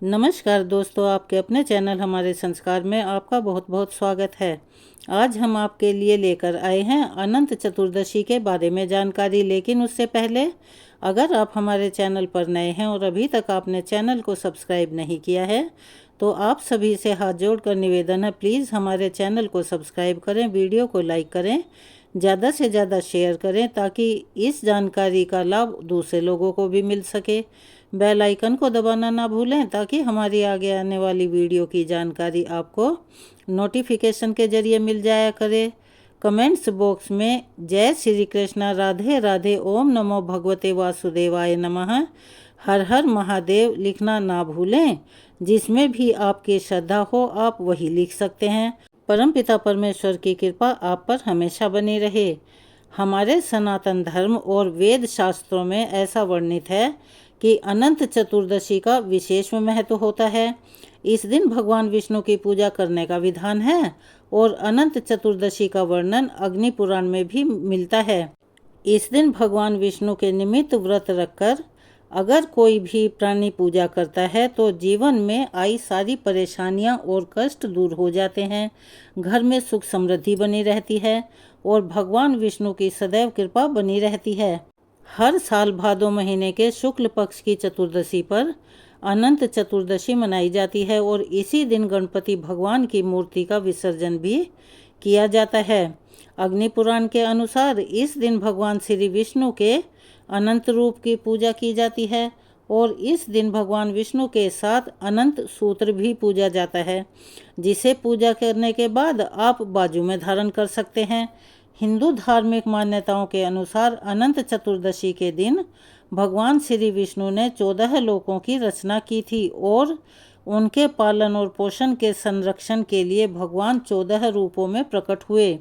नमस्कार दोस्तों, आपके अपने चैनल हमारे संस्कार में आपका बहुत बहुत स्वागत है। आज हम आपके लिए लेकर आए हैं अनंत चतुर्दशी के बारे में जानकारी। लेकिन उससे पहले अगर आप हमारे चैनल पर नए हैं और अभी तक आपने चैनल को सब्सक्राइब नहीं किया है तो आप सभी से हाथ जोड़कर निवेदन है, प्लीज़ हमारे चैनल को सब्सक्राइब करें, वीडियो को लाइक करें, ज़्यादा से ज़्यादा शेयर करें ताकि इस जानकारी का लाभ दूसरे लोगों को भी मिल सके। बेल आइकन को दबाना ना भूलें ताकि हमारी आगे आने वाली वीडियो की जानकारी आपको नोटिफिकेशन के जरिए मिल जाया करे। कमेंट्स बॉक्स में जय श्री कृष्णा, राधे राधे, ओम नमो भगवते वासुदेवाय नमः, हर हर महादेव लिखना ना भूलें। जिसमें भी आपकी श्रद्धा हो आप वही लिख सकते हैं। परमपिता परमेश्वर की कृपा आप पर हमेशा बनी रहे। हमारे सनातन धर्म और वेद शास्त्रों में ऐसा वर्णित है कि अनंत चतुर्दशी का विशेष महत्व होता है। इस दिन भगवान विष्णु की पूजा करने का विधान है और अनंत चतुर्दशी का वर्णन अग्नि पुराण में भी मिलता है। इस दिन भगवान विष्णु के निमित्त व्रत रखकर अगर कोई भी प्राणी पूजा करता है तो जीवन में आई सारी परेशानियां और कष्ट दूर हो जाते हैं, घर में सुख समृद्धि बनी रहती है और भगवान विष्णु की सदैव कृपा बनी रहती है। हर साल भादो महीने के शुक्ल पक्ष की चतुर्दशी पर अनंत चतुर्दशी मनाई जाती है और इसी दिन गणपति भगवान की मूर्ति का विसर्जन भी किया जाता है। अग्नि पुराण के अनुसार इस दिन भगवान श्री विष्णु के अनंत रूप की पूजा की जाती है और इस दिन भगवान विष्णु के साथ अनंत सूत्र भी पूजा जाता है, जिसे पूजा करने के बाद आप बाजू में धारण कर सकते हैं। हिंदू धार्मिक मान्यताओं के अनुसार अनंत चतुर्दशी के दिन भगवान श्री विष्णु ने 14 लोकों की रचना की थी और उनके पालन और पोषण के संरक्षण के लिए भगवान 14 रूपों में प्रकट हुए।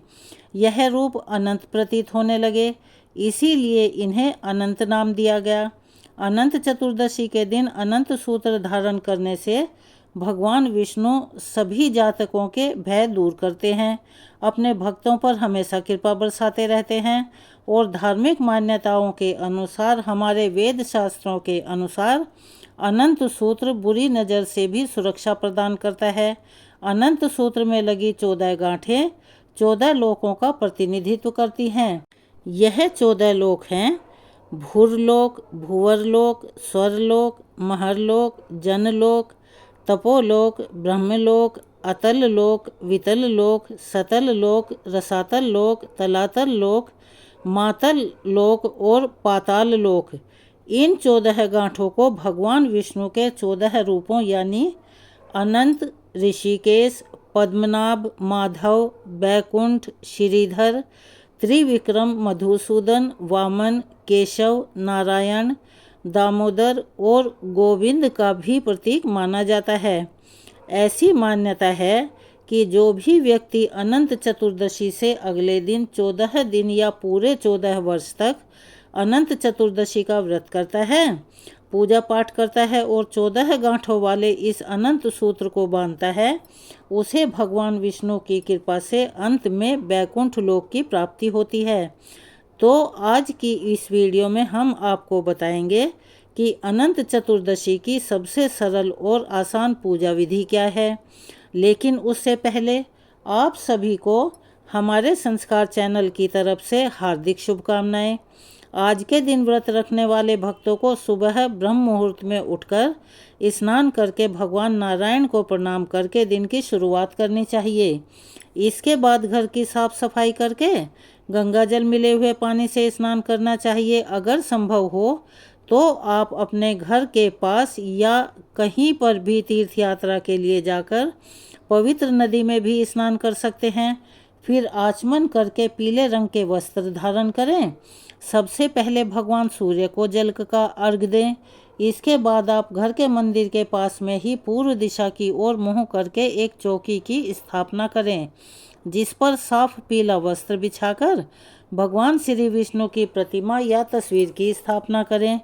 यह रूप अनंत प्रतीत होने लगे, इसीलिए इन्हें अनंत नाम दिया गया। अनंत चतुर्दशी के दिन अनंत सूत्र धारण करने से भगवान विष्णु सभी जातकों के भय दूर करते हैं, अपने भक्तों पर हमेशा कृपा बरसाते रहते हैं और धार्मिक मान्यताओं के अनुसार, हमारे वेद शास्त्रों के अनुसार अनंत सूत्र बुरी नज़र से भी सुरक्षा प्रदान करता है। अनंत सूत्र में लगी 14 गांठें 14 लोकों का प्रतिनिधित्व करती हैं। यह 14 लोक हैं भूरलोक, भूवरलोक, स्वरलोक, महरलोक, जनलोक, तपोलोक, ब्रह्मलोक, अतल लोक, वितल लोक, सतल लोक, रसातल लोक, तलातल लोक, मातल लोक और पाताल लोक। इन 14 गांठों को भगवान विष्णु के 14 रूपों यानी अनंत, ऋषिकेश, पद्मनाभ, माधव, बैकुंठ, श्रीधर, त्रिविक्रम, मधुसूदन, वामन, केशव, नारायण, दामोदर और गोविंद का भी प्रतीक माना जाता है। ऐसी मान्यता है कि जो भी व्यक्ति अनंत चतुर्दशी से अगले दिन 14 दिन या पूरे 14 वर्ष तक अनंत चतुर्दशी का व्रत करता है, पूजा पाठ करता है और 14 गांठों वाले इस अनंत सूत्र को बांधता है, उसे भगवान विष्णु की कृपा से अंत में बैकुंठ लोक की प्राप्ति होती है। तो आज की इस वीडियो में हम आपको बताएंगे कि अनंत चतुर्दशी की सबसे सरल और आसान पूजा विधि क्या है। लेकिन उससे पहले आप सभी को हमारे संस्कार चैनल की तरफ से हार्दिक शुभकामनाएं। आज के दिन व्रत रखने वाले भक्तों को सुबह ब्रह्म मुहूर्त में उठकर स्नान करके भगवान नारायण को प्रणाम करके दिन की शुरुआत करनी चाहिए। इसके बाद घर की साफ सफाई करके गंगा जल मिले हुए पानी से स्नान करना चाहिए। अगर संभव हो तो आप अपने घर के पास या कहीं पर भी तीर्थ यात्रा के लिए जाकर पवित्र नदी में भी स्नान कर सकते हैं। फिर आचमन करके पीले रंग के वस्त्र धारण करें। सबसे पहले भगवान सूर्य को जल का अर्घ्य दें। इसके बाद आप घर के मंदिर के पास में ही पूर्व दिशा की ओर मुँह करके एक चौकी की स्थापना करें, जिस पर साफ पीला वस्त्र बिछाकर भगवान श्री विष्णु की प्रतिमा या तस्वीर की स्थापना करें।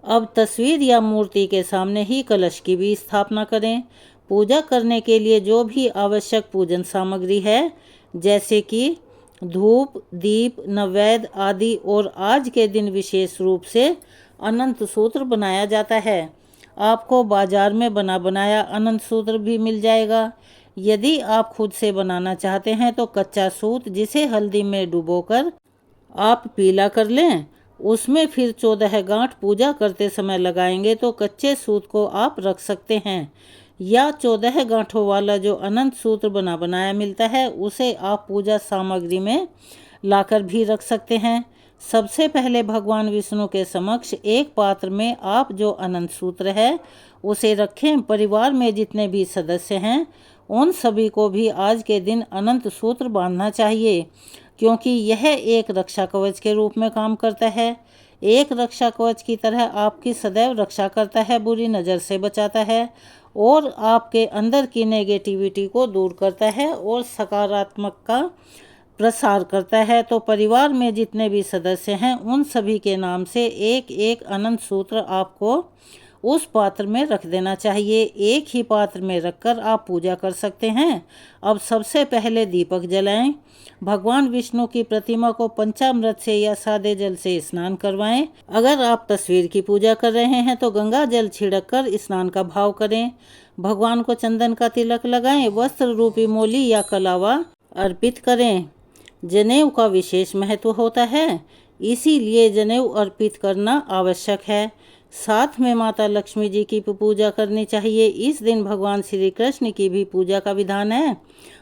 अब तस्वीर या मूर्ति के सामने ही कलश की भी स्थापना करें। पूजा करने के लिए जो भी आवश्यक पूजन सामग्री है, जैसे कि धूप, दीप, नैवेद्य आदि, और आज के दिन विशेष रूप से अनंत सूत्र बनाया जाता है। आपको बाजार में बना बनाया अनंत सूत्र भी मिल जाएगा। यदि आप खुद से बनाना चाहते हैं तो कच्चा सूत जिसे हल्दी में डुबोकर आप पीला कर लें, उसमें फिर 14 गांठ पूजा करते समय लगाएंगे तो कच्चे सूत को आप रख सकते हैं। या 14 गांठों वाला जो अनंत सूत्र बना बनाया मिलता है उसे आप पूजा सामग्री में लाकर भी रख सकते हैं। सबसे पहले भगवान विष्णु के समक्ष एक पात्र में आप जो अनंत सूत्र है उसे रखें। परिवार में जितने भी सदस्य हैं उन सभी को भी आज के दिन अनंत सूत्र बांधना चाहिए, क्योंकि यह एक रक्षा कवच के रूप में काम करता है। एक रक्षा कवच की तरह आपकी सदैव रक्षा करता है, बुरी नज़र से बचाता है और आपके अंदर की नेगेटिविटी को दूर करता है और सकारात्मक का प्रसार करता है। तो परिवार में जितने भी सदस्य हैं उन सभी के नाम से एक एक अनंत सूत्र आपको उस पात्र में रख देना चाहिए। एक ही पात्र में रखकर आप पूजा कर सकते हैं। अब सबसे पहले दीपक जलाएं। भगवान विष्णु की प्रतिमा को पंचामृत से या सादे जल से स्नान करवाएं। अगर आप तस्वीर की पूजा कर रहे हैं तो गंगा जल छिड़क कर स्नान का भाव करें। भगवान को चंदन का तिलक लगाएं। वस्त्र रूपी मोली या कलावा अर्पित करें। जनेऊ का विशेष महत्व होता है, इसीलिए जनेऊ अर्पित करना आवश्यक है। साथ में माता लक्ष्मी जी की पूजा करनी चाहिए। इस दिन भगवान श्री कृष्ण की भी पूजा का विधान है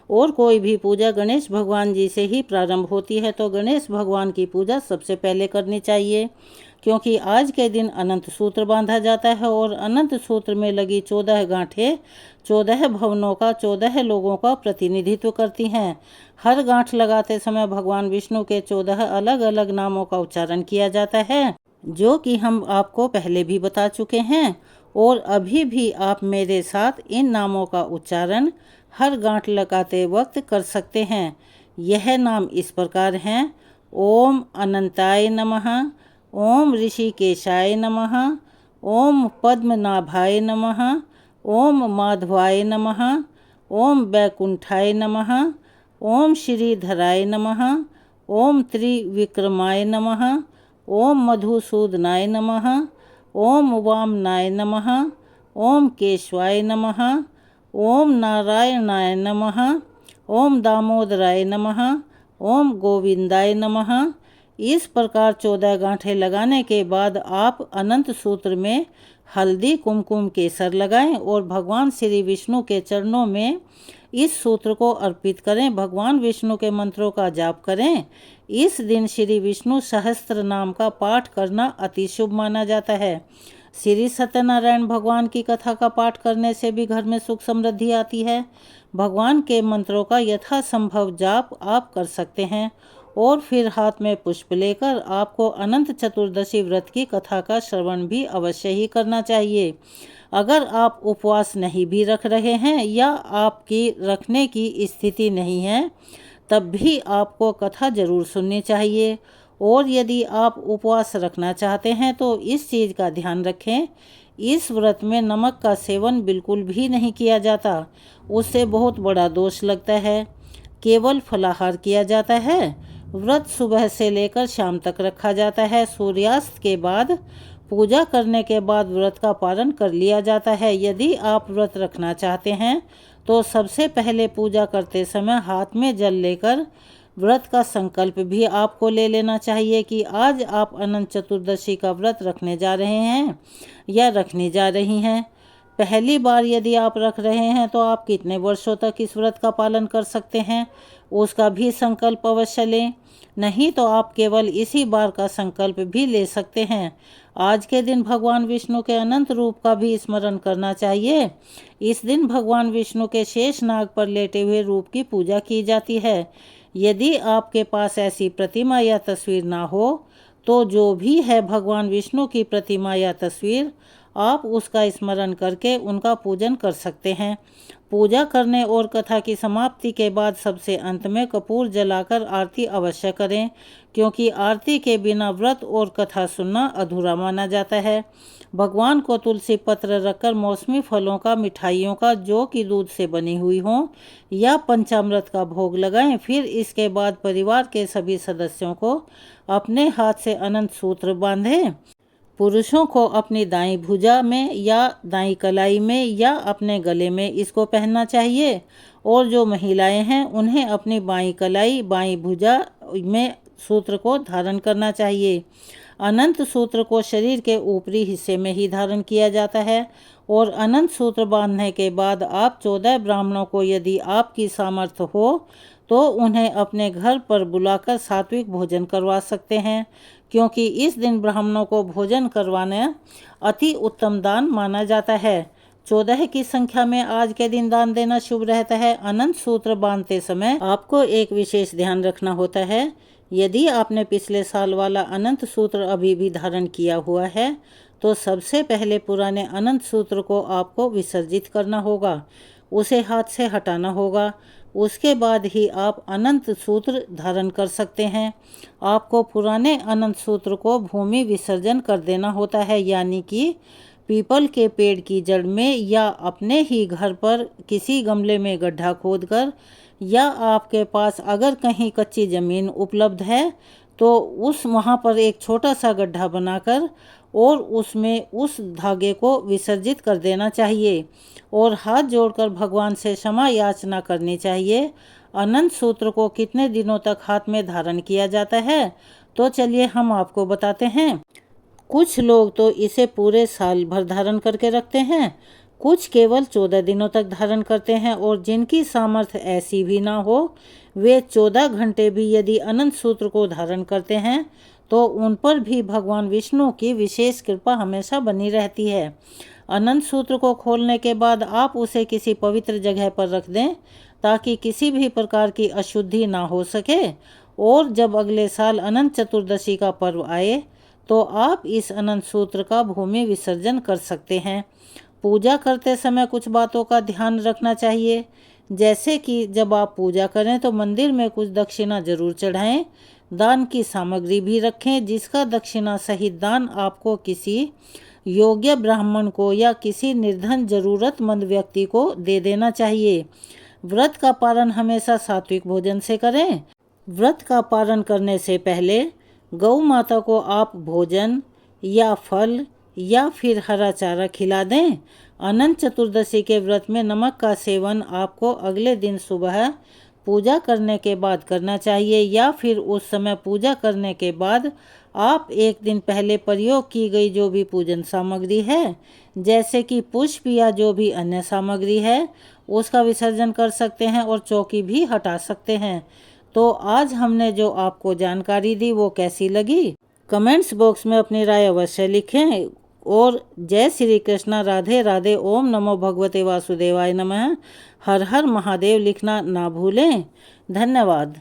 और कोई भी पूजा गणेश भगवान जी से ही प्रारंभ होती है, तो गणेश भगवान की पूजा सबसे पहले करनी चाहिए, क्योंकि आज के दिन अनंत सूत्र बांधा जाता है और अनंत सूत्र में लगी 14 गांठें 14 भवनों का 14 लोगों का प्रतिनिधित्व करती हैं। हर गांठ लगाते समय भगवान विष्णु के 14 अलग अलग नामों का उच्चारण किया जाता है, जो कि हम आपको पहले भी बता चुके हैं और अभी भी आप मेरे साथ इन नामों का उच्चारण हर गांठ लगाते वक्त कर सकते हैं। यह नाम इस प्रकार हैं: ओम अनंताय नमः, ओम ऋषिकेशाय नमः, ओम पद्मनाभाय नमः, ओम माधवाय नमः, ओम वैकुंठाय नमः, ओम श्रीधराय नमः, ओम त्रिविक्रमाय नमः, ओम मधुसूदनाय नमः, ओम वामनाय नमः, ओम केशवाय नमः, ओम नारायणाय नमः, ओम दामोदराय नमः, ओम गोविंदाय नमः। इस प्रकार 14 गांठें लगाने के बाद आप अनंत सूत्र में हल्दी कुमकुम केसर लगाएं और भगवान श्री विष्णु के चरणों में इस सूत्र को अर्पित करें। भगवान विष्णु के मंत्रों का जाप करें। इस दिन श्री विष्णु सहस्त्र नाम का पाठ करना अति शुभ माना जाता है। श्री सत्यनारायण भगवान की कथा का पाठ करने से भी घर में सुख समृद्धि आती है। भगवान के मंत्रों का यथासंभव जाप आप कर सकते हैं और फिर हाथ में पुष्प लेकर आपको अनंत चतुर्दशी व्रत की कथा का श्रवण भी अवश्य ही करना चाहिए। अगर आप उपवास नहीं भी रख रहे हैं या आपकी रखने की स्थिति नहीं है, तब भी आपको कथा जरूर सुननी चाहिए। और यदि आप उपवास रखना चाहते हैं तो इस चीज़ का ध्यान रखें, इस व्रत में नमक का सेवन बिल्कुल भी नहीं किया जाता, उससे बहुत बड़ा दोष लगता है। केवल फलाहार किया जाता है। व्रत सुबह से लेकर शाम तक रखा जाता है। सूर्यास्त के बाद पूजा करने के बाद व्रत का पालन कर लिया जाता है। यदि आप व्रत रखना चाहते हैं तो सबसे पहले पूजा करते समय हाथ में जल लेकर व्रत का संकल्प भी आपको ले लेना चाहिए कि आज आप अनंत चतुर्दशी का व्रत रखने जा रहे हैं या रखने जा रही हैं। पहली बार यदि आप रख रहे हैं तो आप कितने वर्षों तक इस व्रत का पालन कर सकते हैं, उसका भी संकल्प अवश्य लें। नहीं तो आप केवल इसी बार का संकल्प भी ले सकते हैं। आज के दिन भगवान विष्णु के अनंत रूप का भी स्मरण करना चाहिए। इस दिन भगवान विष्णु के शेष नाग पर लेटे हुए रूप की पूजा की जाती है। यदि आपके पास ऐसी प्रतिमा या तस्वीर ना हो तो जो भी है भगवान विष्णु की प्रतिमा या तस्वीर, आप उसका स्मरण करके उनका पूजन कर सकते हैं। पूजा करने और कथा की समाप्ति के बाद सबसे अंत में कपूर जलाकर आरती अवश्य करें, क्योंकि आरती के बिना व्रत और कथा सुनना अधूरा माना जाता है। भगवान को तुलसी पत्र रखकर मौसमी फलों का, मिठाइयों का, जो कि दूध से बनी हुई हों, या पंचामृत का भोग लगाएं। फिर इसके बाद परिवार के सभी सदस्यों को अपने हाथ से अनंत सूत्र बांधें। पुरुषों को अपनी दाईं भुजा में या दाईं कलाई में या अपने गले में इसको पहनना चाहिए, और जो महिलाएं हैं उन्हें अपनी बाईं कलाई बाईं भुजा में सूत्र को धारण करना चाहिए। अनंत सूत्र को शरीर के ऊपरी हिस्से में ही धारण किया जाता है, और अनंत सूत्र बांधने के बाद आप 14 ब्राह्मणों को, यदि आपकी सामर्थ्य हो तो उन्हें अपने घर पर बुलाकर सात्विक भोजन करवा सकते हैं, क्योंकि इस दिन ब्राह्मणों को भोजन करवाना अति उत्तम दान माना जाता है। 14 की संख्या में आज के दिन दान देना शुभ रहता है। अनंत सूत्र बांधते समय आपको एक विशेष ध्यान रखना होता है। यदि आपने पिछले साल वाला अनंत सूत्र अभी भी धारण किया हुआ है तो सबसे पहले पुराने अनंत सूत्र को आपको विसर्जित करना होगा, उसे हाथ से हटाना होगा। उसके बाद ही आप अनंत सूत्र धारण कर सकते हैं। आपको पुराने अनंत सूत्र को भूमि विसर्जन कर देना होता है, यानी कि पीपल के पेड़ की जड़ में या अपने ही घर पर किसी गमले में गड्ढा खोदकर, या आपके पास अगर कहीं कच्ची ज़मीन उपलब्ध है तो वहाँ पर एक छोटा सा गड्ढा बनाकर और उसमें उस धागे को विसर्जित कर देना चाहिए और हाथ जोड़कर भगवान से क्षमा याचना करनी चाहिए। अनंत सूत्र को कितने दिनों तक हाथ में धारण किया जाता है, तो चलिए हम आपको बताते हैं। कुछ लोग तो इसे पूरे साल भर धारण करके रखते हैं, कुछ केवल 14 दिनों तक धारण करते हैं, और जिनकी सामर्थ्य ऐसी भी ना हो वे 14 घंटे भी यदि अनंत सूत्र को धारण करते हैं तो उन पर भी भगवान विष्णु की विशेष कृपा हमेशा बनी रहती है। अनंत सूत्र को खोलने के बाद आप उसे किसी पवित्र जगह पर रख दें ताकि किसी भी प्रकार की अशुद्धि ना हो सके, और जब अगले साल अनंत चतुर्दशी का पर्व आए तो आप इस अनंत सूत्र का भूमि विसर्जन कर सकते हैं। पूजा करते समय कुछ बातों का ध्यान रखना चाहिए, जैसे कि जब आप पूजा करें तो मंदिर में कुछ दक्षिणा जरूर चढ़ाएं। दान की सामग्री भी रखें, जिसका दक्षिणा सहित दान आपको किसी योग्य ब्राह्मण को या किसी निर्धन जरूरतमंद व्यक्ति को दे देना चाहिए। व्रत का पालन हमेशा सात्विक भोजन से करें। व्रत का पालन करने से पहले गौ माता को आप भोजन या फल या फिर हरा चारा खिला दें। अनंत चतुर्दशी के व्रत में नमक का सेवन आपको अगले दिन सुबह पूजा करने के बाद करना चाहिए, या फिर उस समय पूजा करने के बाद आप एक दिन पहले प्रयोग की गई जो भी पूजन सामग्री है, जैसे कि पुष्प या जो भी अन्य सामग्री है, उसका विसर्जन कर सकते हैं और चौकी भी हटा सकते हैं। तो आज हमने जो आपको जानकारी दी वो कैसी लगी, कमेंट्स बॉक्स में अपनी राय अवश्य लिखें। और जय श्री कृष्णा, राधे राधे, ओम नमो भगवते वासुदेवाय नमः, हर हर महादेव लिखना ना भूलें। धन्यवाद।